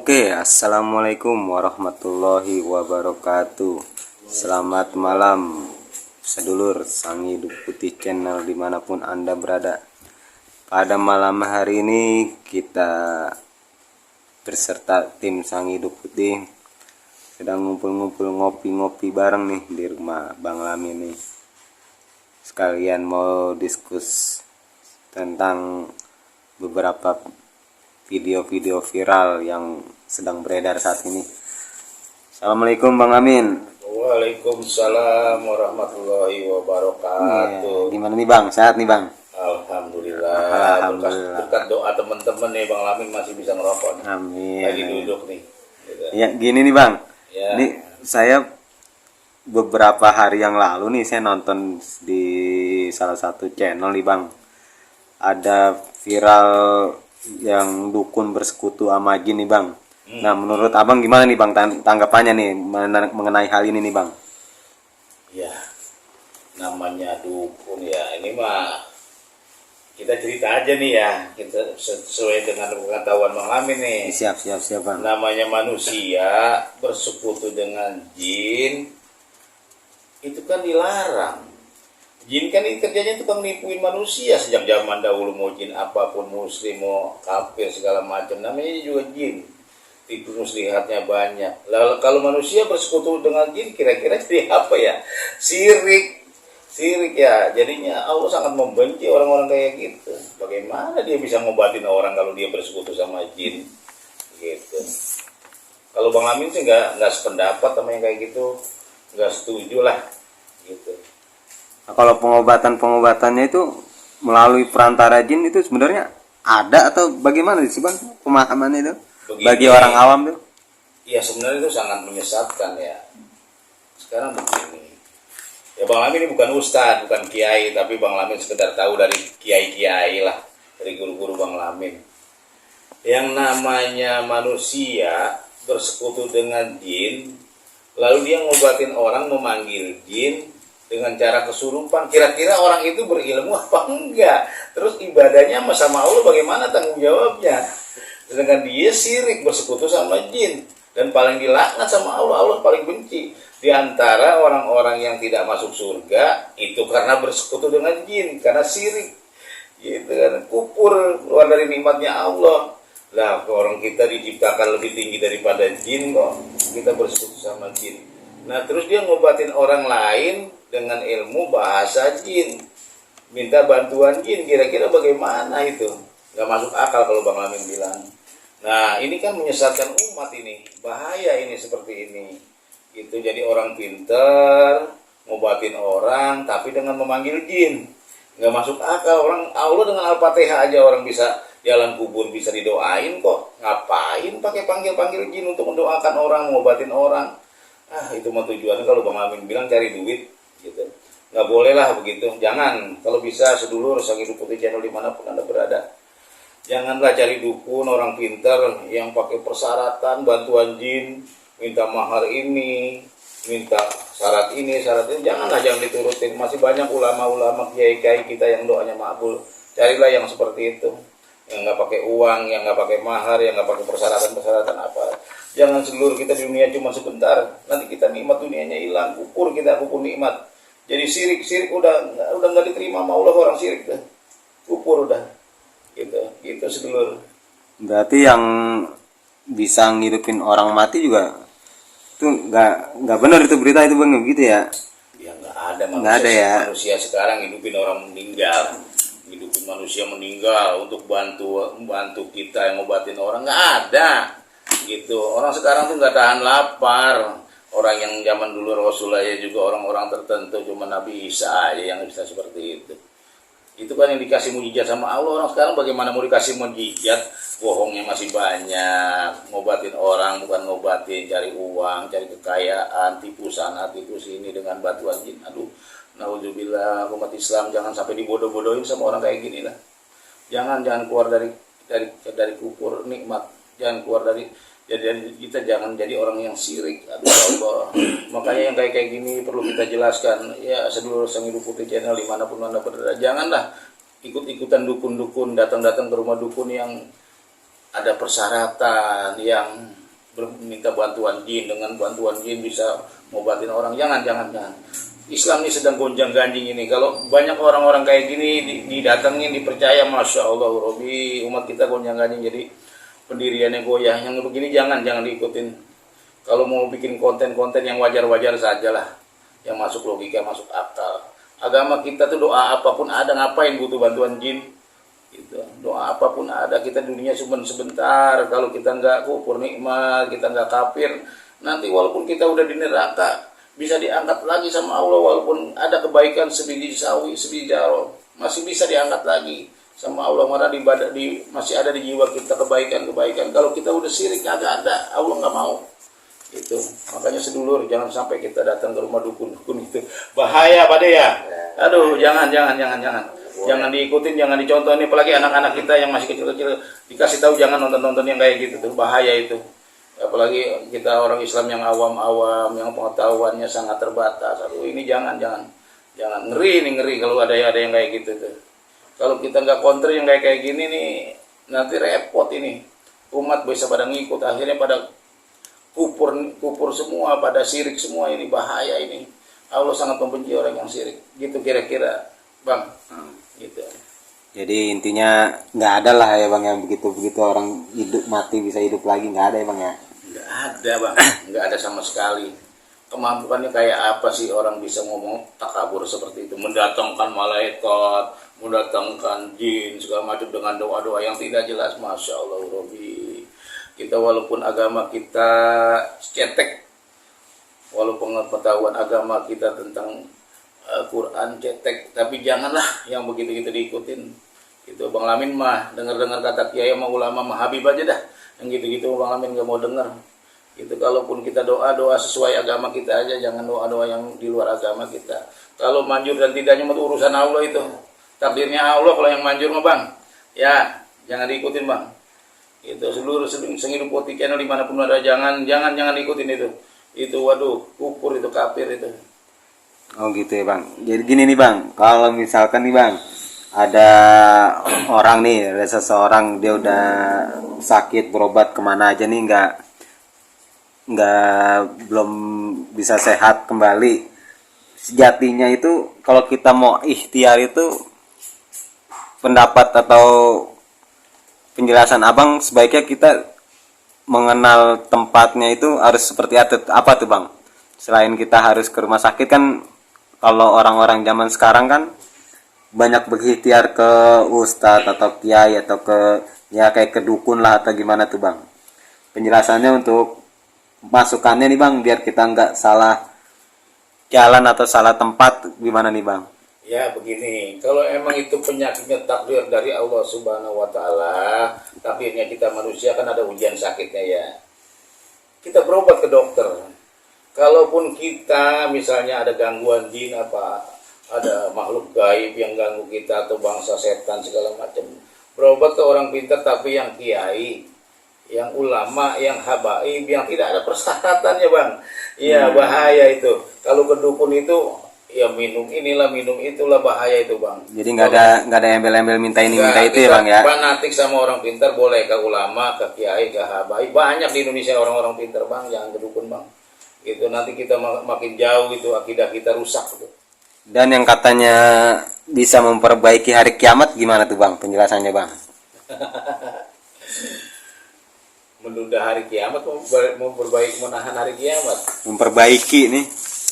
Oke, assalamualaikum warahmatullahi wabarakatuh. Selamat malam, sedulur Sang Hidup Putih Channel dimanapun Anda berada. Pada malam hari ini kita berserta tim Sang Hidup Putih sedang ngumpul-ngumpul ngopi-ngopi bareng nih di rumah Bang Lamin nih. Sekalian mau diskus tentang beberapa video-video viral yang sedang beredar saat ini. Assalamualaikum Bang Amin. Waalaikumsalam warahmatullahi wabarakatuh. Gimana nih Bang? Sehat nih Bang? Alhamdulillah. Alhamdulillah. Berkat doa teman-teman nih Bang Lamin masih bisa ngerokok. Amin. Lagi duduk nih. Gitu. Ya gini nih Bang. Ya. Ini saya beberapa hari yang lalu nih saya nonton di salah satu channel nih Bang. Ada viral yang dukun bersekutu sama jin nih Bang. Nah menurut Abang gimana nih Bang tanggapannya nih mengenai hal ini nih Bang? Ya, namanya dukun ya. Ini mah kita cerita aja nih ya. Kita sesuai dengan pengetahuan Bang Lamin nih. Siap Bang. Namanya manusia bersekutu dengan jin itu kan dilarang. Jin kan ini kerjanya tukang nipuin manusia sejak zaman dahulu, mau jin apapun, muslim, mau kafir, segala macam. Namanya juga jin. Tipu muslihatnya banyak. Lalu kalau manusia bersekutu dengan jin, kira-kira jadi apa ya? Sirik ya. Jadinya Allah sangat membenci orang-orang kayak gitu. Bagaimana dia bisa ngobatin orang kalau dia bersekutu sama jin? Gitu. Kalau Bang Lamin sih nggak sependapat sama yang kayak gitu, nggak setuju lah. Gitu. Nah, kalau pengobatan-pengobatannya itu melalui perantara jin itu sebenarnya ada atau bagaimana sih Bang pemahamannya itu? Begini, bagi orang awam tuh? Ya sebenarnya itu sangat menyesatkan ya. Sekarang begini. Ya Bang Lamin ini bukan ustadz, bukan kiai, tapi Bang Lamin sekedar tahu dari kiai-kiai lah, dari guru-guru Bang Lamin. Yang namanya manusia bersekutu dengan jin, lalu dia ngobatin orang, memanggil jin dengan cara kesurupan, kira-kira orang itu berilmu apa enggak? Terus ibadahnya sama Allah bagaimana tanggung jawabnya? Sedangkan dia sirik bersekutu sama jin dan paling dilaknat sama Allah, Allah paling benci. Di antara orang-orang yang tidak masuk surga itu karena bersekutu dengan jin, karena sirik. Gitu kan, kufur luar dari nikmatnya Allah. Lah orang kita diciptakan lebih tinggi daripada jin kok. Kita bersekutu sama jin. Nah terus dia ngobatin orang lain dengan ilmu bahasa jin, minta bantuan jin, kira-kira bagaimana itu? Gak masuk akal kalau Bang Lamin bilang. Nah ini kan menyesatkan umat ini, bahaya ini seperti ini. Gitu, jadi orang pinter ngobatin orang tapi dengan memanggil jin, gak masuk akal. Orang Allah dengan Al-Fatihah aja orang bisa jalan kubur, bisa didoain kok. Ngapain pakai panggil-panggil jin untuk mendoakan orang, ngobatin orang? Itu mah tujuannya kalau Bang Lamin bilang cari duit gitu. Nggak boleh lah begitu. Jangan, kalau bisa sedulur Sang Hidup Putih Channel dimanapun Anda berada, janganlah cari dukun orang pintar yang pakai persyaratan bantuan jin, minta mahar ini, minta syarat ini, syarat ini. Jangan diturutin. Masih banyak ulama-ulama kiai-kiai kita yang doanya makbul. Carilah yang seperti itu, yang nggak pakai uang, yang nggak pakai mahar, yang nggak pakai persyaratan apa. Jangan seluruh kita di dunia cuma sebentar, nanti kita nikmat dunianya hilang, kufur nikmat. Jadi sirik udah nggak diterima sama Allah, orang sirik dah, kufur udah, gitu sedulur. Berarti yang bisa ngidupin orang mati juga itu nggak benar itu berita itu Bang gitu ya? Ya nggak ada manusia sekarang hidupin orang meninggal. Hidupin manusia meninggal untuk bantu kita yang ngobatin orang, nggak ada gitu. Orang sekarang tuh nggak tahan lapar. Orang yang zaman dulu Rasulullah ya juga orang-orang tertentu, cuma Nabi Isa aja yang bisa seperti itu. Itu kan yang dikasih mujizat sama Allah. Orang sekarang bagaimana mau dikasih mujizat? Bohongnya masih banyak. Ngobatin orang bukan ngobatin, cari uang, cari kekayaan, tipu sana tipu sini dengan bantuan jin. Aduh, naudzubillah, umat Islam jangan sampai dibodoh-bodohin sama orang kayak gini lah. Jangan keluar dari kufur nikmat. Jangan keluar dari kita, jangan jadi orang yang sirik. Aduh Allah. Makanya yang kayak gini perlu kita jelaskan ya sedulur Sang Hidup Putih Channel dimanapun Anda berada. Janganlah ikut-ikutan dukun-dukun, datang-datang ke rumah dukun yang ada persyaratan yang minta bantuan jin, dengan bantuan jin bisa ngobatin orang. Jangan. Islam ini sedang gonjang-ganjing ini. Kalau banyak orang-orang kayak gini didatengin, dipercaya, Masya Allah, Robi, umat kita gonjang-ganjing jadi pendiriannya goyah. Yang begini jangan diikutin. Kalau mau bikin konten-konten yang wajar-wajar saja lah, yang masuk logika, masuk akal. Agama kita tuh doa apapun ada, ngapain butuh bantuan jin? Gitu. Doa apapun ada, kita dunia cuma sebentar. Kalau kita nggak kufur nikmat, kita nggak kafir, nanti walaupun kita udah di neraka, bisa diangkat lagi sama Allah. Walaupun ada kebaikan sebiji sawi, sebiji jaro, masih bisa diangkat lagi sama Allah. Mana masih ada di jiwa kita kebaikan. Kalau kita udah syirik, agak ada, Allah nggak mau. Itu makanya sedulur, jangan sampai kita datang ke rumah dukun itu bahaya pada ya. Aduh, jangan diikutin, jangan dicontoh. Ini apalagi anak-anak kita yang masih kecil-kecil dikasih tahu jangan nonton yang kayak gitu tuh, bahaya itu. Apalagi kita orang Islam yang awam yang pengetahuannya sangat terbatas. Aduh, ini jangan ngeri kalau ada yang kayak gitu tuh. Kalau kita nggak counter yang kayak gini nih, nanti repot ini. Umat bisa pada ngikut, akhirnya pada kupur semua, pada syirik semua. Ini bahaya ini. Allah sangat membenci orang yang syirik. Gitu kira-kira, Bang. Gitu. Jadi intinya nggak ada lah ya Bang yang begitu orang hidup mati bisa hidup lagi, nggak ada ya Bang ya? Nggak ada Bang, nggak ada sama sekali. Kemampuannya kayak apa sih orang bisa ngomong takabur seperti itu, mendatangkan malaikat, mendatangkan jin segala macam dengan doa-doa yang tidak jelas. Masya Allah, Robi. Kita walaupun agama kita cetek, walaupun pengetahuan agama kita tentang Quran cetek, tapi janganlah yang begitu kita diikutin. Itu Bang Lamin mah dengar kata kiai sama ulama mah Habib aja dah. Yang gitu Bang Lamin nggak mau dengar. Itu kalaupun kita doa sesuai agama kita aja, jangan doa yang di luar agama kita. Kalau manjur dan tidaknya itu urusan Allah itu. Takdirnya Allah kalau yang manjur mah Bang. Ya, jangan diikutin Bang. Itu seluruh sehidup putih channel dimanapun ada, jangan ikutin itu. Itu waduh, kufur itu, kafir itu. Oh gitu ya Bang. Jadi gini nih Bang, kalau misalkan nih Bang, ada orang nih, ada seseorang dia udah sakit berobat kemana aja nih belum bisa sehat kembali. Sejatinya itu kalau kita mau ikhtiar itu, pendapat atau penjelasan Abang sebaiknya kita mengenal tempatnya itu harus seperti apa tuh Bang? Selain kita harus ke rumah sakit kan, kalau orang-orang zaman sekarang kan banyak berikhtiar ke ustadz atau kiai atau kayak ke dukun lah atau gimana tuh Bang? Penjelasannya untuk masukannya nih Bang, biar kita nggak salah jalan atau salah tempat, gimana nih Bang? Ya begini, kalau emang itu penyakitnya takdir dari Allah Subhanahu wa Ta'ala, takdirnya kita manusia kan ada ujian sakitnya ya. Kita berobat ke dokter. Kalaupun kita misalnya ada gangguan jin ada makhluk gaib yang ganggu kita atau bangsa setan segala macam, berobat ke orang pintar tapi yang kiai, yang ulama, yang habaib, yang tidak ada persyaratannya Bang. Iya, bahaya itu. Kalau ke dukun itu ya minum inilah minum itulah, bahaya itu Bang. Jadi nggak ada embel-embel minta ini minta itu ya Bang ya. Fanatik sama orang pintar boleh, ke ulama, ke kiai, ke habaib. Banyak di Indonesia orang-orang pintar Bang, jangan ke dukun Bang. Itu nanti kita makin jauh itu akidah kita rusak gitu. Dan yang katanya bisa memperbaiki hari kiamat gimana tuh Bang penjelasannya Bang? Menunda hari kiamat, menahan hari kiamat. Memperbaiki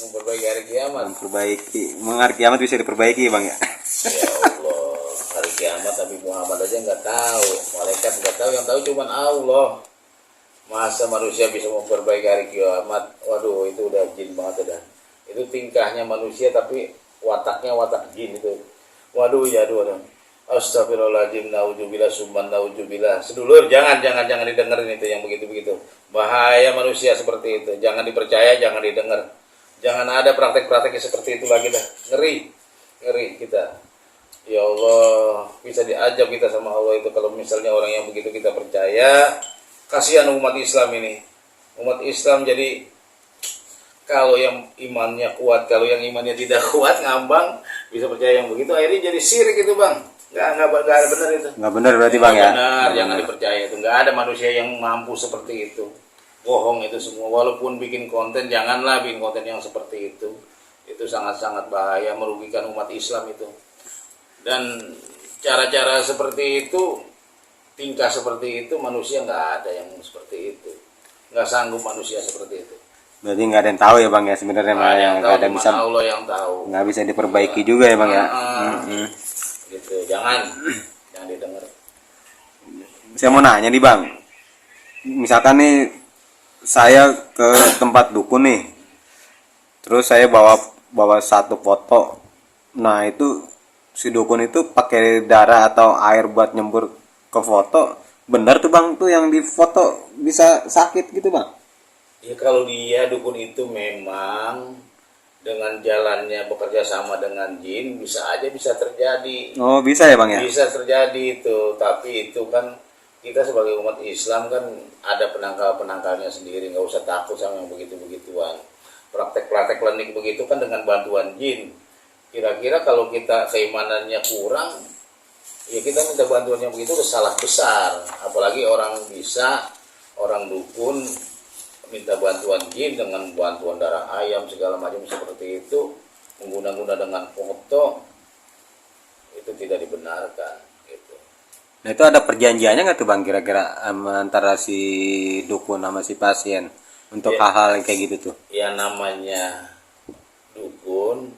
Hari kiamat. Hari kiamat bisa diperbaiki Bang ya. Ya Allah, hari kiamat tapi Muhammad aja nggak tahu, malaikat nggak tahu, yang tahu cuma Allah. Masa manusia bisa memperbaiki hari kiamat? Waduh, itu udah jin banget udah. Itu tingkahnya manusia tapi wataknya watak jin itu. Waduh ya aduh. Astagfirullahaladzim, naudzubillah, summan naudzubillah. Sedulur, jangan didengerin itu yang begitu-begitu. Bahaya manusia seperti itu. Jangan dipercaya, jangan didengar. Jangan ada praktek-prakteknya seperti itu lagi dah. Ngeri kita. Ya Allah, bisa diajab kita sama Allah itu kalau misalnya orang yang begitu kita percaya. Kasihan umat Islam ini. Umat Islam jadi kalau yang imannya kuat, kalau yang imannya tidak kuat ngambang, bisa percaya yang begitu, akhirnya jadi syirik itu Bang. nggak ada benar itu. Nggak benar berarti bang ya? Benar, Nggak jangan benar. dipercaya itu. Nggak ada manusia yang mampu seperti itu. Bohong itu semua. Walaupun bikin konten, janganlah bikin konten yang seperti itu. Itu sangat-sangat bahaya, merugikan umat Islam itu. Dan cara-cara seperti itu, tingkah seperti itu, manusia nggak ada yang seperti itu. Nggak sanggup manusia seperti itu. Berarti nggak ada yang tahu ya bang ya sebenarnya mah, yang nggak ada yang bisa, Allah yang tahu. nggak bisa diperbaiki juga ya bang ya. Gitu, jangan didengar. Saya mau nanya nih bang, misalkan nih saya ke tempat dukun nih, terus saya bawa satu foto, nah itu si dukun itu pakai darah atau air buat nyembur ke foto, benar tuh bang tuh yang di foto bisa sakit gitu bang? Ya kalau dia dukun itu memang dengan jalannya bekerja sama dengan jin, bisa aja bisa terjadi. Oh bisa ya bang ya? Bisa terjadi itu, tapi itu kan kita sebagai umat Islam kan ada penangkal-penangkalnya sendiri, nggak usah takut sama yang begitu-begituan. Praktek-praktek klinik begitu kan dengan bantuan jin. Kira-kira kalau kita keimanannya kurang, ya kita minta bantuan yang begitu salah besar. Apalagi orang dukun minta bantuan jin dengan bantuan darah ayam segala macam seperti itu, mengguna-guna dengan foto, itu tidak dibenarkan gitu. Nah itu ada perjanjiannya nggak tuh bang kira-kira antara si dukun sama si pasien untuk Ya. hal-hal yang kayak gitu tuh? Yang namanya dukun,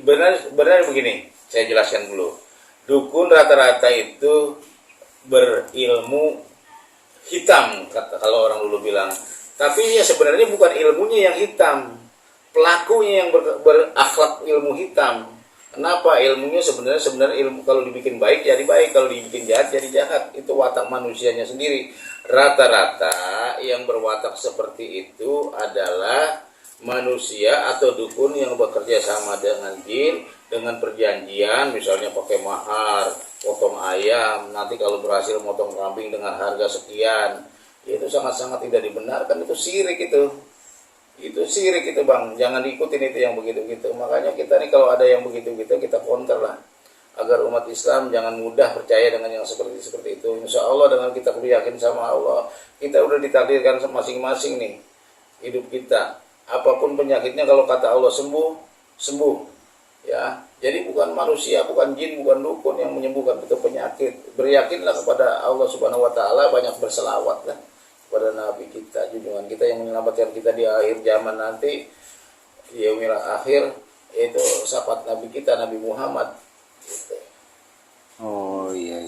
benar begini, saya jelaskan dulu. Dukun rata-rata itu berilmu hitam, kalau orang dulu bilang. Tapi ya sebenarnya bukan ilmunya yang hitam, pelakunya yang berakhlak ilmu hitam. Kenapa? Ilmunya sebenarnya ilmu kalau dibikin baik jadi baik, kalau dibikin jahat jadi jahat. Itu watak manusianya sendiri. Rata-rata yang berwatak seperti itu adalah manusia atau dukun yang bekerja sama dengan jin dengan perjanjian, misalnya pakai mahar, potong ayam, nanti kalau berhasil motong kambing dengan harga sekian. Itu sangat-sangat tidak dibenarkan, itu syirik itu syirik itu bang, jangan diikutin itu yang begitu-gitu. Makanya kita nih kalau ada yang begitu-gitu kita counter lah, agar umat Islam jangan mudah percaya dengan yang seperti itu. Insya Allah dengan kita yakin sama Allah, kita udah ditakdirkan masing-masing nih hidup kita, apapun penyakitnya kalau kata Allah sembuh ya. Jadi bukan manusia, bukan jin, bukan dukun yang menyembuhkan itu penyakit. Beryakinlah kepada Allah Subhanahu wa taala, banyak berselawat lah kepada Nabi kita, junjungan kita yang menyelamatkan kita di akhir zaman nanti, di yaumil akhir, itu syafaat Nabi kita, Nabi Muhammad gitu. Oh iya.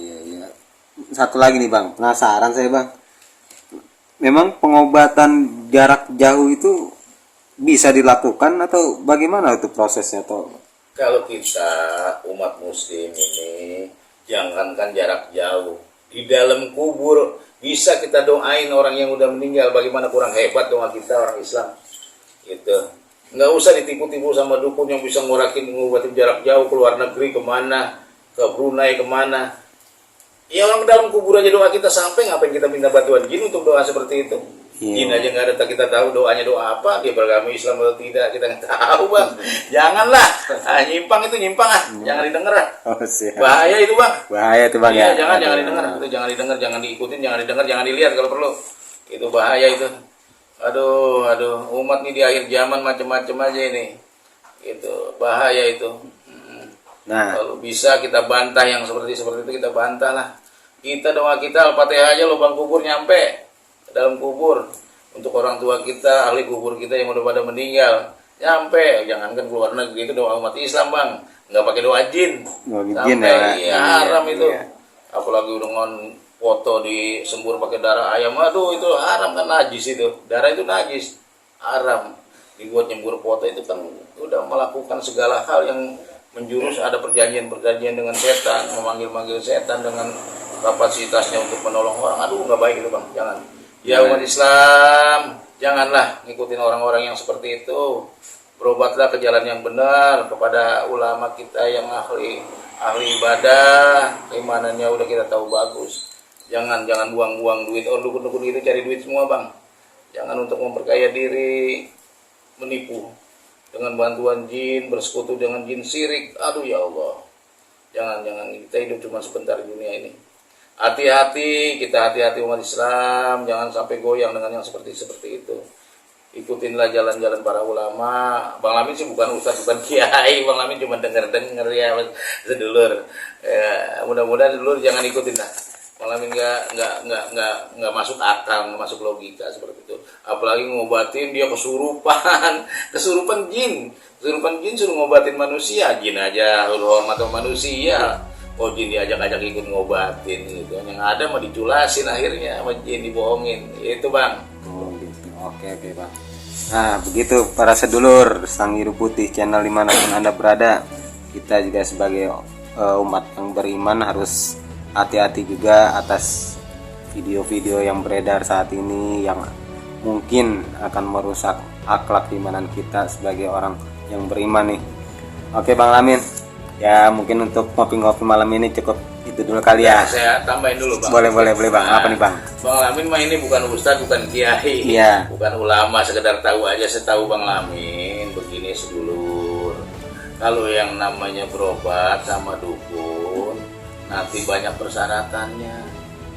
Satu lagi nih bang, penasaran saya bang. Memang pengobatan jarak jauh itu bisa dilakukan atau bagaimana itu prosesnya atau? Kalau kita umat muslim ini, jangankan jarak jauh, di dalam kubur bisa kita doain orang yang udah meninggal. Bagaimana kurang hebat doa kita orang Islam gitu. Nggak usah ditipu-tipu sama dukun yang bisa ngobatin jarak jauh ke luar negeri kemana, ke Brunei kemana. Ya orang dalam kubur aja doa kita sampai, ngapain kita minta bantuan jin untuk doa seperti itu? Iya. Jin aja nggak ada, kita tahu doanya doa apa, dia beragama Islam atau tidak, kita nggak tahu bang. Janganlah, nyimpang jangan didengar lah. Oh siap. Bahaya itu bang. Bahaya tuh bang Iya, ya. jangan Aduh. didengar, itu jangan didengar, jangan diikutin, jangan didengar, jangan dilihat kalau perlu. Itu bahaya itu. Aduh, umat nih di akhir zaman macam-macam aja ini. Itu bahaya itu. Nah, Kalau bisa kita bantah yang seperti itu, kita bantah lah. Kita doa kita Al-Fatihah aja lubang kubur nyampe ke dalam kubur. Untuk orang tua kita, ahli kubur kita yang udah pada meninggal, nyampe. Jangankan keluar negeri, itu doa umat Islam bang, nggak pakai doa jin. doa jin Sampai ya. ya, haram itu. Iya. Apalagi dengan foto disembur pakai darah ayam, aduh itu haram kan, najis itu. Darah itu najis, haram. Dibuat nyembur foto itu kan udah melakukan segala hal yang menjurus, ada perjanjian dengan setan, memanggil setan dengan kapasitasnya untuk menolong orang. Aduh nggak baik itu bang, jangan. Ya umat Islam, janganlah ngikutin orang-orang yang seperti itu. Berobatlah ke jalan yang benar, kepada ulama kita yang ahli ibadah, keimanannya udah kita tahu bagus. Jangan buang-buang duit. Dukun-dukun itu cari duit semua bang. Jangan untuk memperkaya diri, menipu dengan bantuan jin, bersekutu dengan jin, syirik. Aduh ya Allah, Jangan kita hidup cuma sebentar di dunia ini. Hati-hati, kita hati-hati umat Islam, jangan sampai goyang dengan yang seperti itu. Ikutinlah jalan-jalan para ulama. Bang Lamin sih bukan ustadz, bukan kiai. Bang Lamin cuma denger ya sedulur. Ya, mudah-mudahan sedulur jangan ikutin lah. Bang Lamin nggak masuk akal, nggak masuk logika seperti itu. Apalagi ngobatin dia kesurupan, kesurupan jin suruh ngobatin manusia, jin aja hormat sama manusia. Oh jin diajak-ajak ikut ngobatin gitu. Yang ada mah diculasin akhirnya sama jin, dibohongin. Itu Bang. Oh gitu. Oke Bang. Nah begitu para sedulur Sang Hidup Putih channel dimanapun Anda berada, kita juga sebagai umat yang beriman harus hati-hati juga atas video-video yang beredar saat ini yang mungkin akan merusak akhlak keimanan kita sebagai orang yang beriman nih. Oke Bang Lamin, ya mungkin untuk ngopi-ngopi malam ini cukup itu dulu kali ya. Saya tambahin dulu Bang. Boleh Bang. Apa nih Bang? Bang Lamin mah ini bukan ustadz, bukan kiai, Iya. bukan ulama, sekedar tahu aja. Setahu Bang Lamin begini sedulur, kalau yang namanya berobat sama dukun nanti banyak persyaratannya,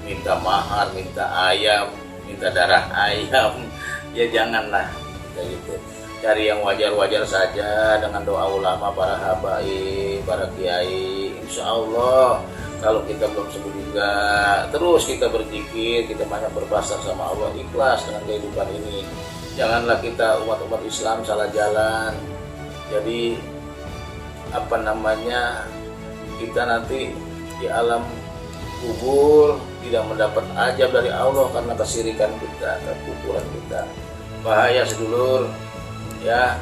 minta mahar, minta ayam, minta darah ayam. Ya janganlah kayak gitu. Cari yang wajar-wajar saja dengan doa ulama, para habaib, para kiai. Insya Allah kalau kita belum sembuh juga, terus kita berzikir, kita banyak berpasrah sama Allah, ikhlas dengan kehidupan ini. Janganlah kita umat-umat Islam salah jalan. Jadi kita nanti di alam kubur tidak mendapat ajab dari Allah karena kesirikan kita, kekufuran kita. Bahaya sedulur ya,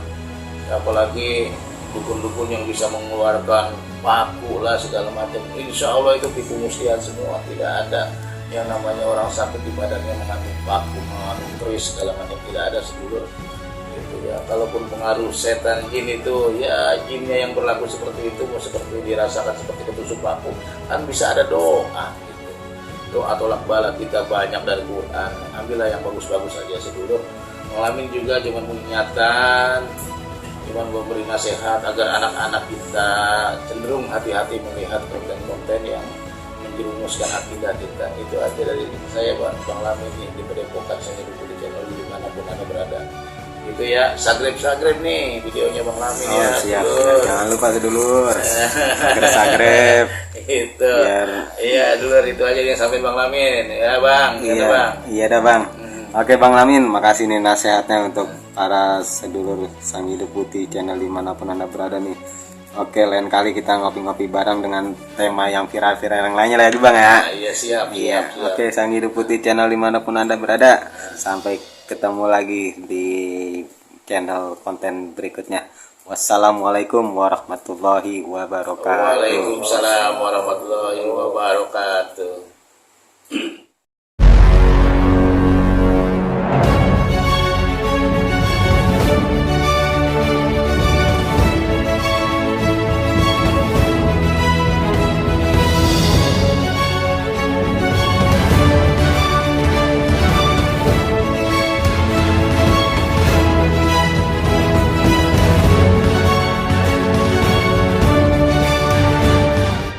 apalagi dukun-dukun yang bisa mengeluarkan paku lah segala macam. Insya Allah itu tipu muslihat semua. Tidak ada yang namanya orang sakit di badannya mengandung paku, mengandung keris segala macam, tidak ada sedulur. Itu ya, kalaupun pengaruh setan jin itu ya, jinnya yang berlaku seperti itu, seperti dirasakan seperti ketusuk paku, kan bisa ada doa gitu. Doa tolak bala kita banyak dari Quran. Ambillah yang bagus-bagus saja sedulur. Ngalamin juga cuma mengingatkan, cuma memberi nasihat agar anak-anak kita cenderung hati-hati melihat konten-konten yang menjerumuskan akidah kita. Itu aja dari saya Bang Lamin nih di Padepokan Sang Hidup Putih channel dimanapun Anda berada. Itu ya, subscribe nih videonya Bang Lamin ya. Siap. Jangan lupa sedulur. Subscribe. Itu. Iya dulur, itu aja yang sampai Bang Lamin. Ya Bang, Iya, Bang. Iya dah Bang. Oke Bang Lamin, makasih nih nasihatnya untuk para sedulur Sang Hidup Putih channel dimanapun Anda berada nih. Oke, lain kali kita ngopi-ngopi bareng dengan tema yang viral-viral yang lainnya lagi Bang ya. Iya siap. Oke, Sang Hidup Putih channel dimanapun Anda berada. Sampai ketemu lagi di channel konten berikutnya. Wassalamualaikum warahmatullahi wabarakatuh. Waalaikumsalam warahmatullahi wabarakatuh.